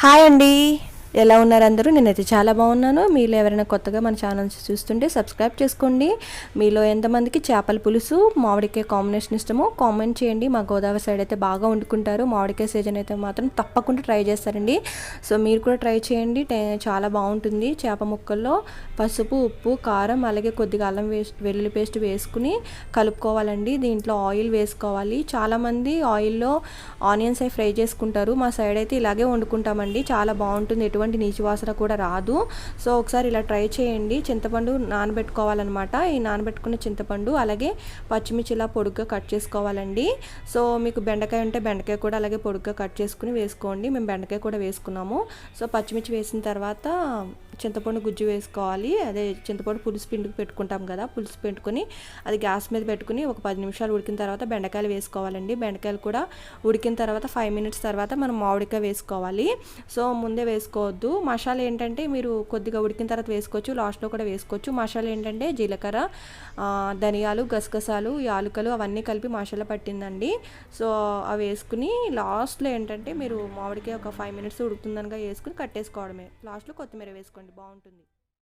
Hi అండి, ఎలా ఉన్నారు అందరూ? నేనైతే చాలా బాగున్నాను. మీలో ఎవరైనా కొత్తగా మన ఛానల్స్ చూస్తుంటే సబ్స్క్రైబ్ చేసుకోండి. మీలో ఎంతమందికి చేపల పులుసు మామిడికాయ కాంబినేషన్ ఇష్టమో కామెంట్ చేయండి. మా గోదావరి సైడ్ అయితే బాగా వండుకుంటారు. మామిడికాయ సీజన్ అయితే మాత్రం తప్పకుండా ట్రై చేస్తారండి. సో మీరు కూడా ట్రై చేయండి, చాలా బాగుంటుంది. చేప ముక్కల్లో పసుపు, ఉప్పు, కారం, అలాగే కొద్దిగా అల్లం వెల్లుల్లి పేస్ట్ వేసుకుని కలుపుకోవాలండి. దీంట్లో ఆయిల్ వేసుకోవాలి. చాలామంది ఆయిల్లో ఆనియన్స్ అవి ఫ్రై చేసుకుంటారు. మా సైడ్ అయితే ఇలాగే వండుకుంటామండి. చాలా బాగుంటుంది, ఎటువంటి నీచు వాసన కూడా రాదు. సో ఒకసారి ఇలా ట్రై చేయండి. చింతపండు నానబెట్టుకోవాలన్నమాట. ఈ నానబెట్టుకున్న చింతపండు అలాగే పచ్చిమిర్చి ఇలా పొడుగ్గా కట్ చేసుకోవాలండి. సో మీకు బెండకాయ ఉంటే బెండకాయ కూడా అలాగే పొడుగ్గా కట్ చేసుకుని వేసుకోండి. మేము బెండకాయ కూడా వేసుకున్నాము. సో పచ్చిమిర్చి వేసిన తర్వాత చింతపండు గుజ్జు వేసుకోవాలి. అదే చింతపండు పులుసు పిండికి పెట్టుకుంటాం కదా, పులుసు పెట్టుకుని అది గ్యాస్ మీద పెట్టుకుని ఒక 10 నిమిషాలు ఉడికిన తర్వాత బెండకాయలు వేసుకోవాలండి. బెండకాయలు కూడా ఉడికిన తర్వాత 5 మినిట్స్ తర్వాత మనం మామిడికాయ వేసుకోవాలి. సో ముందే వేసుకోవద్దు. మసాలా ఏంటంటే మీరు కొద్దిగా ఉడికిన తర్వాత వేసుకోవచ్చు, లాస్ట్లో కూడా వేసుకోవచ్చు. మసాలా ఏంటంటే జీలకర్ర, ధనియాలు, గసగసాలు, యాలకులు అవన్నీ కలిపి మసాలా పట్టిందండి. సో అవి వేసుకుని లాస్ట్లో ఏంటంటే మీరు మామిడికాయ ఒక 5 మినిట్స్ ఉడుకుతుందనగా వేసుకుని కట్టేసుకోవడమే. లాస్ట్లో కొత్తిమీర వేసుకోండి, బాగుంటుంది.